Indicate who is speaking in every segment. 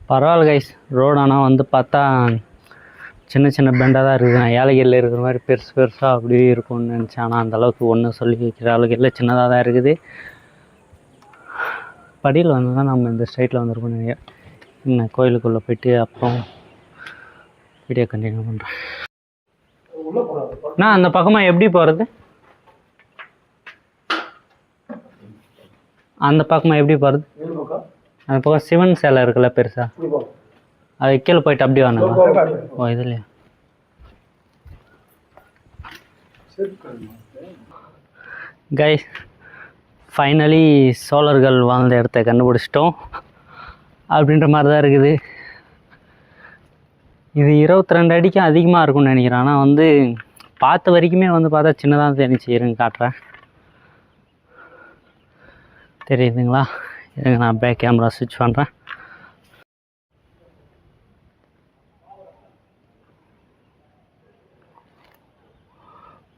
Speaker 1: பரவாயில்ல guys, road ஆனால் வந்து பார்த்தா சின்ன சின்ன பெண்டாக தான் இருக்குது. நான் ஏலகிரியில் இருக்கிற மாதிரி பெருசாக அப்படியே இருக்கும்னு நினச்சேன். ஆனால் அந்தளவுக்கு ஒன்றும் சொல்லி வைக்கிற அளவுக்கு இல்லை, சின்னதாக தான் இருக்குது. படியில் வந்து தான் நம்ம இந்த ஸ்ட்ரைட்டில் வந்துருக்கோம் நிறைய. இன்னும் கோயிலுக்குள்ளே போயிட்டு அப்புறம் வீடியோ கண்டினியூ பண்ணுறேன். நான் அந்த பக்கமாக எப்படி போகிறது? அந்த பக்கமாக எப்படி போகிறது? அந்த பக்கம் சிவன் சேலை இருக்குல்ல பெருசா, அது கீழே போயிட்டு அப்படி வரணும். ஓ இதுலையா? கைஸ், ஃபைனலி சோழர்கள் வாழ்ந்த இடத்த கண்டுபிடிச்சிட்டோம் அப்படின்ற மாதிரி தான் இருக்குது. இது 22 அடிக்கும் அதிகமாக இருக்கும்னு நினைக்கிறேன். ஆனால் வந்து பார்த்த வரைக்குமே வந்து பார்த்தா சின்னதாக தெரிஞ்சு. இருங்க காட்டுறேன், தெரியுதுங்களா? இருங்க நான் பேக் கேமரா ஸ்விட்ச் பண்ணுறேன்.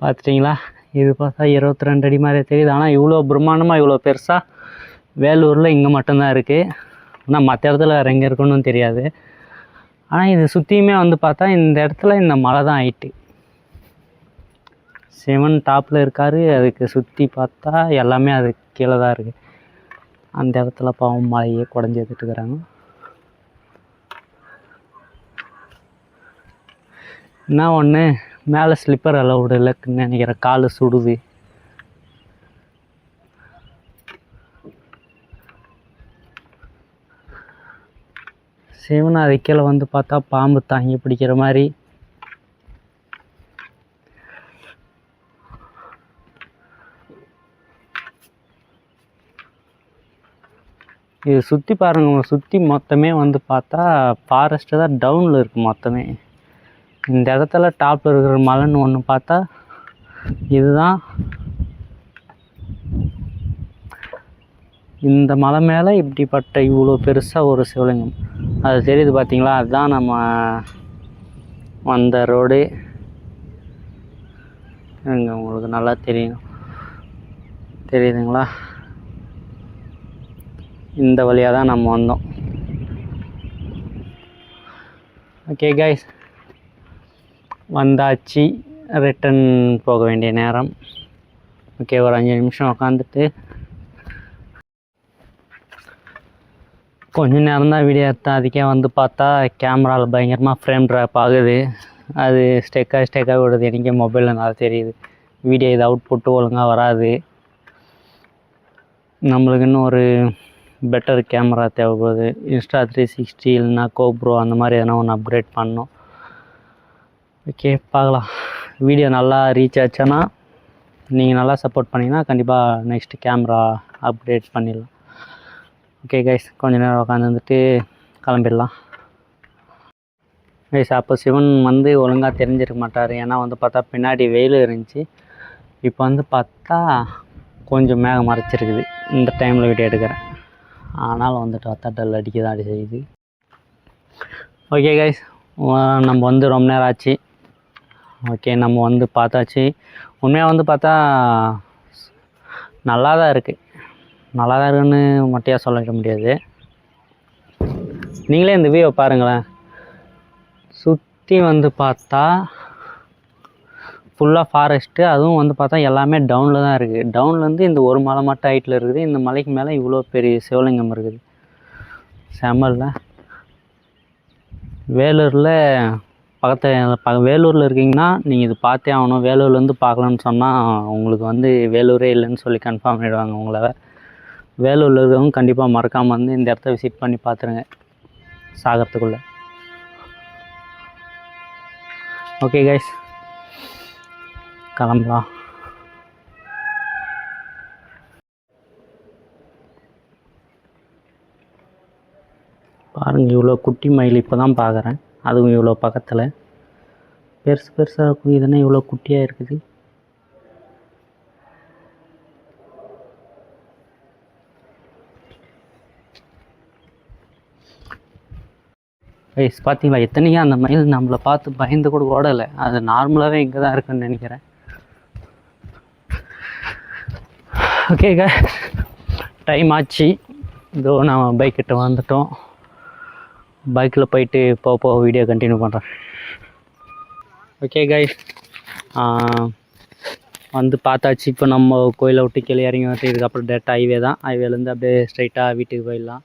Speaker 1: பார்த்துட்டிங்களா? இது பார்த்தா 22 அடி மாதிரி தெரியுது. ஆனால் இவ்வளோ பிரம்மாண்டமாக இவ்வளோ பெருசாக வேலூரில் இங்கே மட்டும்தான் இருக்குது. ஆனால் மற்ற இடத்துல வேறு எங்கே இருக்குன்னு தெரியாது. ஆனால் இது சுற்றியுமே வந்து பார்த்தா இந்த இடத்துல இந்த மலை தான் ஹைட்டு. சிவன் டாப்பில் இருக்கார், அதுக்கு சுற்றி பார்த்தா எல்லாமே அது கீழே தான் இருக்குது. அந்த இடத்துல பாவம் மலையே குடஞ்சி எடுத்துட்டுருக்குறாங்க. என்ன ஒன்று, மேலே ஸ்லிப்பர் அலவுடு இல்லைன்னு நினைக்கிறேன், கால் சுடுது. சிவன் அது கீழே வந்து பார்த்தா பாம்பு தாங்கி பிடிக்கிற மாதிரி. இது சுற்றி பாருங்க, சுற்றி மொத்தமே வந்து பார்த்தா ஃபாரஸ்ட்டு தான் டவுனில் இருக்குது மொத்தமே. இந்த இடத்துல டாப்பில் இருக்கிற மலைன்னு ஒன்று பார்த்தா இதுதான். இந்த மலை மேலே இப்படிப்பட்ட இவ்வளோ பெருசாக ஒரு சிவலிங்கம் அது தெரியுது பார்த்தீங்களா? அதுதான் நம்ம வந்த ரோடு. இங்கே உங்களுக்கு நல்லா தெரியுதுங்களா? இந்த வழியாக தான் நம்ம வந்தோம். ஓகே கைஸ், வந்தாச்சு, ரிட்டன் போக வேண்டிய நேரம். ஓகே, ஒரு 5 நிமிஷம் உக்காந்துட்டு கொஞ்ச நேரம் தான் வீடியோ எடுத்தேன். அதுக்கே வந்து பார்த்தா கேமராவில் பயங்கரமாக ஃப்ரேம் ட்ராப் ஆகுது. அது ஸ்டெக்காக விடுது. எனக்கே மொபைலில் நல்லா தெரியுது. வீடியோ இது அவுட்புட்டு ஒழுங்காக வராது. நம்மளுக்கு இன்னும் ஒரு பெட்டர் கேமரா தேவைப்படுது. இன்ஸ்டா 360 இல்லைனா கோப்ரோ அந்த மாதிரி எதனா ஒன்று அப்கிரேட் பண்ணணும். ஓகே, பார்க்கலாம். வீடியோ நல்லா ரீச் ஆச்சுன்னா நீங்கள் நல்லா சப்போர்ட் பண்ணிங்கன்னா கண்டிப்பாக நெக்ஸ்ட்டு கேமரா அப்கிரேட் பண்ணிடலாம். ஓகே கைஸ், கொஞ்சம் நேரம் உட்காந்துட்டு கிளம்பிடலாம். கைஸ், அப்போ சிவன் வந்து ஒழுங்காக தெரிஞ்சிருக்க மாட்டார். ஏன்னா வந்து பார்த்தா பின்னாடி வெயில் இருந்துச்சு. இப்போ வந்து பார்த்தா கொஞ்சம் மேகம் மறைச்சிருக்குது. இந்த டைமில் வீடியோ எடுக்கிறேன். ஆனாலும் வந்துட்டு பார்த்தா டல் அடிக்க தான் செய்யுது. ஓகே கைஸ், நம்ம வந்து ரொம்ப நேரம் ஆச்சு. ஓகே, நம்ம வந்து பார்த்தாச்சு. உண்மையாக வந்து பார்த்தா நல்லா தான் இருக்குன்னு மொட்டையாக சொல்லிக்க முடியாது. நீங்களே இந்த வியூவை பாருங்களேன். சுற்றி வந்து பார்த்தா ஃபுல்லாக ஃபாரஸ்ட்டு. அதுவும் வந்து பார்த்தா எல்லாமே டவுனில் தான் இருக்குது. டவுன்லேருந்து இந்த ஒரு மலை மட்டும் ஹைட்டில் இருக்குது. இந்த மலைக்கு மேலே இவ்வளோ பெரிய சிவலிங்கம் இருக்குது. செம்மல்ல. வேலூரில் வேலூரில் இருக்கீங்கன்னா நீங்கள் இது பார்த்தே ஆகணும். வேலூர்லேருந்து பார்க்கலான்னு சொன்னால் உங்களுக்கு வந்து வேலூரே இல்லைன்னு சொல்லி கன்ஃபார்ம் பண்ணிடுவாங்க உங்களை. வேலூரில் இருக்கிறவங்க கண்டிப்பாக மறக்காமல் வந்து இந்த இடத்த விசிட் பண்ணி பார்த்துருங்க சாகிறதுக்குள்ளே. ஓகே கைஸ், கிளம்பலாம். பாருங்கள், இவ்வளோ குட்டி மயில் இப்போ தான் பார்க்குறேன். அதுவும் இவ்வளோ பக்கத்தில் பெருசாக இருக்கும். இதுனா இவ்வளோ குட்டியாக இருக்குது. கைஸ், பார்த்தீங்களா? எத்தனையும் அந்த மயில் நம்மளை பார்த்து பயந்து கூட ஓடலை. அது நார்மலாகவே இங்கே தான் இருக்குன்னு நினைக்கிறேன். ஓகே டைம் ஆச்சு. இதோ நம்ம பைக்கிட்ட வந்துட்டோம். பைக்கில் போயிட்டு போக வீடியோ கண்டினியூ பண்ணுறேன். ஓகே கைஸ், வந்து பார்த்தாச்சு. இப்போ நம்ம கோயிலை விட்டு கீழே இறங்கி வந்து இதுக்கப்புறம் டேரெக்டாக ஹைவே தான். ஹைவேலேருந்து அப்படியே ஸ்ட்ரைட்டாக வீட்டுக்கு போயிடலாம்.